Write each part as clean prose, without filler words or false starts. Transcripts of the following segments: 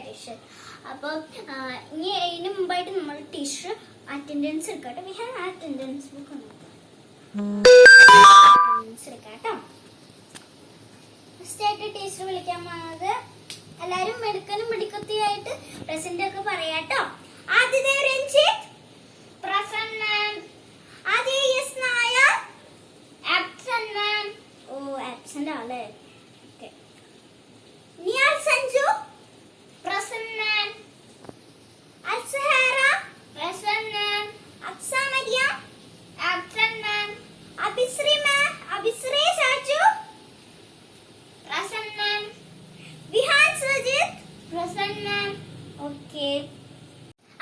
addition. അപ്പോൾ ഇനി അതിന് മുമ്പായിട്ട് നമ്മൾ ടീച്ചർ അറ്റൻഡൻസ് എടുക്കട്ടെ. വി ഹാവ് അറ്റൻഡൻസ് ബുക്ക് എടുക്കാട്ടോ. ഫസ്റ്റ് ആയിട്ട് ടീച്ചർ വിളിക്കാൻ പോകുന്നത് എല്ലാരും മെടുക്കനും മിടുക്കത്തിയായിട്ട് പ്രസന്റ് ഒക്കെ പറയാട്ടോ. ആദ്യത്തെ രഞ്ജിത്ത് പ്രസന്നൻ, ആദ്യ യെസ് നായർ ആബ്സെന്റ്. ഓ ആബ്സെന്റ് ആളെ. ഓക്കേ. നിയാൽ സഞ്ജു പ്രസന്നൻ, അൽസഹറ പ്രസന്നൻ, അക്സ മരിയം ആബ്സെന്റ്, അബിശ്രീ സാജു പ്രസന്നൻ, വിഹാൻ സജിത് പ്രസന്നൻ. ഓക്കേ.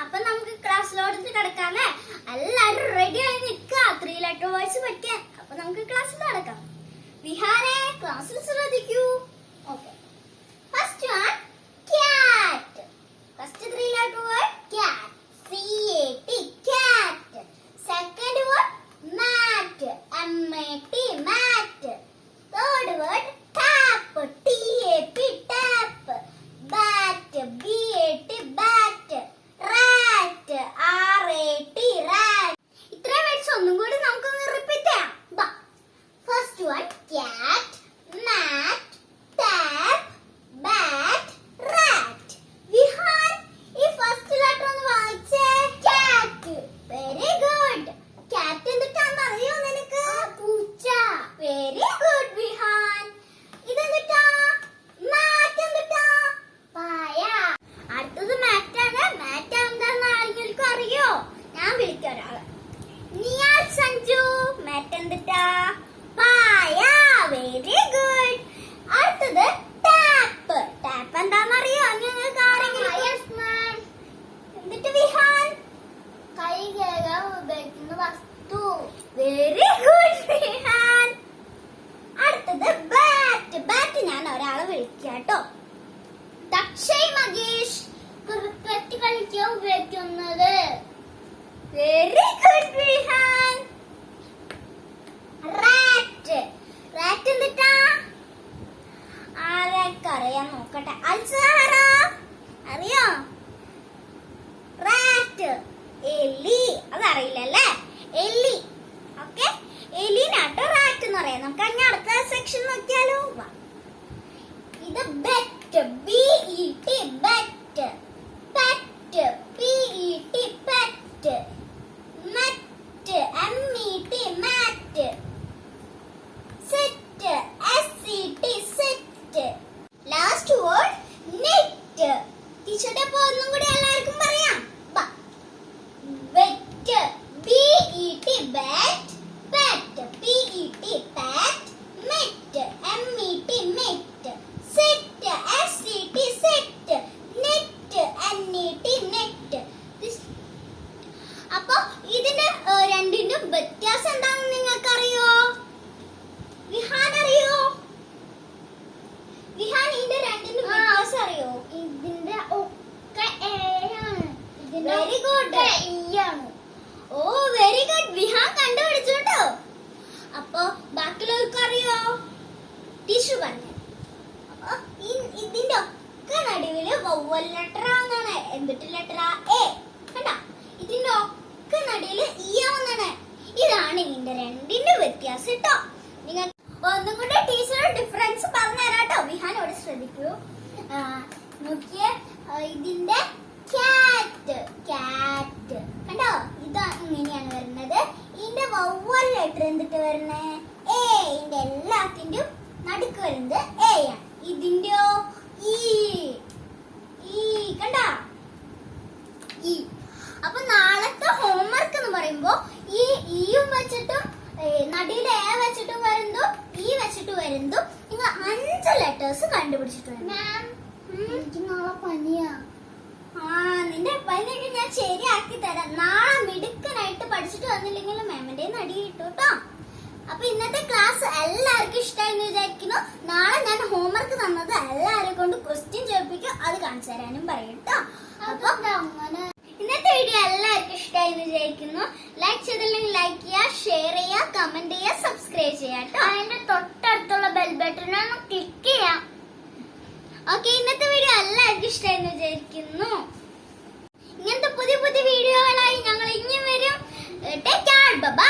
അപ്പൊ നമുക്ക് ക്ലാസ്സിലോട്ട് കിടക്കാല്ലേ? എല്ലാരും റെഡി ആയി നിൽക്കുക 3 ലെറ്റർ വേർഡ്സ് പഠിക്കാൻ. അപ്പൊ നമുക്ക് ക്ലാസ്സിൽ നടക്കാം. വിഹാനെ ക്ലാസ്സിൽ ശ്രദ്ധിക്കൂ. Okay. First one cat. First 3 letter word cat, CAT cat. Second word mat, MAT mat. Third word tap, TAP tap. Bat, BAT bat. Rat, RAT rat. ഇത്രയും വേർഡ്സ് ഒന്നും കൂടി നമുക്കൊന്ന് റിപ്പീറ്റ് ചെയ്യാം. First one cat, mat, tap, bat, rat. Vihaan ഈ first letter ഒന്ന് വായിച്ചേ. Cat. Very good. Cat എന്തിട്ടാന്ന് അറിയോ നിനക്ക്? പൂച്ച. Very good Vihaan. ഇതെന്തിട്ടാ? മാറ്റ് എന്തിട്ടാ? പായ. അടുത്തത് മാറ്റാണ്. മാറ്റ് എന്താന്ന് ആരെങ്കിലും അറിയോ? ഞാൻ വിളിക്കാം ഒരാളെ. നിയാൽ സഞ്ജു മാറ്റ് എന്തിട്ടാ? പായ. Very good. അടുത്തത് ടാപ്പ്. ടാപ്പ് എന്താന്ന് അറിയോ നിങ്ങൾക്ക് ആരെങ്കിലും? എന്നിട്ട് വിഹാൻ കൈ കഴുകാൻ ഉപയോഗിക്കുന്ന വസ്തു. Very good Vihaan. അടുത്തത് ബാറ്റ്. ബാറ്റ് ഞാൻ ഒരാളെ വിളിക്കാട്ടോ. ദക്ഷയ് മഗേഷ് ക്രിക്കറ്റ് കളിക്കാൻ ഉപയോഗിക്കുന്നത്. Very good Vihaan. Rat. Rat എന്തിട്ടാ? ആരൊക്കറിയാൻ നോക്കട്ടെ. അൽസഹറ അറിയോ? റാറ്റ്. എലി. അതറിയില്ലല്ലേ? എലി. ഓക്കെ. എലിനാട്ടോ റാറ്റ് എന്ന് പറയാം. നമുക്ക് അങ്ങനെ അടുത്ത സെക്ഷൻ നോക്കിയാലോ? ഇത് bet, BET bet. Pet, PET pet. Met, MET mat. Set, SET set. Last word net. ടീച്ചറുടെ ഒന്നും കൂടി എല്ലാവർക്കും പറയാം. Vet, BET bat, pet, PET pat, met, MET met. Set, SET set. Net, NET net. അപ്പൊ ഇതിന്റെ രണ്ടിന്റെയും വ്യത്യാസം എന്താണെന്ന് നിങ്ങൾക്ക് അറിയോ? വിഹാൻ അറിയോ? വിഹാൻ ഇതിന്റെ രണ്ടിന്റെ വ്യത്യാസം അറിയോ? ഇതിന്റെ ഒക്കെ ആണ്. Very good. ആണ്. ഓ വെരി ഗുഡ്. വിഹാൻ കണ്ടുപിടിച്ചു കേട്ടോ. അപ്പൊ ബാക്കിയുള്ളവർക്ക് അറിയോ? ടീച്ചർ പറഞ്ഞു. ഇതിന്റെ ഒക്കെ നടുവില് വവ്വൽ ലെറ്റർ ആവുന്നതാണ്. എന്തിട്ട് ലെറ്റർ? എ. കണ്ടാ? ഇതിന്റെ ഒക്കെ നടുവില് ഇ ആവുന്നതാണ്. ഇതാണ് ഇതിന്റെ രണ്ടിന്റെ വ്യത്യാസം കേട്ടോ. നിങ്ങൾ ഒന്നും കൂടെ ടീച്ചർ ഡിഫറൻസ് പറഞ്ഞു തരാട്ടോ. വിഹാനോട് ശ്രദ്ധിക്കൂ. നോക്കിയേ, ഇതിന്റെ ക്യാറ്റ്. ക്യാറ്റ് കണ്ടോ? ഇതാ ഇങ്ങനെയാണ് വരുന്നത്. ഇതിന്റെ വവ്വൽ ലെറ്റർ എന്തിട്ട് വരുന്നേ? എ. ഇതിന്റെ എല്ലാത്തിന്റെയും നടുക്ക് വരുന്നത് എ ആണ്. ഇതിന്റെയോ ഇ. കണ്ടാ? ഇ. അപ്പൊ നാളത്തെ ഹോംവർക്ക് എന്ന് പറയുമ്പോ ഈ ഇയും വെച്ചിട്ടും നടിയിലെ എ വെച്ചിട്ടും വരുന്നു, ഇ വെച്ചിട്ട് വരുന്നു. നിങ്ങൾ 5 ലെറ്റേഴ്സ് കണ്ടുപിടിച്ചിട്ട് വരും. എനിക്ക് നാളെ പനിയാ. നിന്റെ പനിയൊക്കെ ഞാൻ ശരിയാക്കി തരാം. നാളെ മിടുക്കനായിട്ട് പഠിച്ചിട്ട് വന്നില്ലെങ്കിൽ മാമിന്റെ നടി കിട്ടും കേട്ടോ. അപ്പൊ ഇന്നത്തെ ക്ലാസ് എല്ലാവർക്കും ഇഷ്ടമായെന്ന് വിചാരിക്കുന്നു. നാളെ ഞാൻ ഹോംവർക്ക് തന്നത് എല്ലാവരെ കൊണ്ട് ക്വസ്റ്റ്യൻ ചോദിപ്പിക്കും. അത് കാണിച്ചു തരാനും പറയും കേട്ടോ. അപ്പൊ അങ്ങനെ ഇന്നത്തെ വീഡിയോ എല്ലാവർക്കും ഇഷ്ടമായെന്ന് വിചാരിക്കുന്നു. ലൈക്ക് ചെയ്തില്ലെങ്കിൽ ലൈക്ക് ചെയ്യുക, ഷെയർ ചെയ്യുക, കമന്റ് ചെയ്യുക, സബ്സ്ക്രൈബ് ചെയ്യുക കേട്ടോ. അതിന്റെ തൊട്ടടുത്തുള്ള ബെൽ ബട്ടൺ ഒന്ന് ക്ലിക്ക് ചെയ്യാം. ഓക്കെ, ഇന്നത്തെ വീഡിയോ എല്ലാവർക്കും ഇഷ്ടമായെന്ന് വിചാരിക്കുന്നു. ഇങ്ങനത്തെ പുതിയ പുതിയ വീഡിയോകളായി ഞങ്ങൾ ഇനിയും വരും. Take care, by.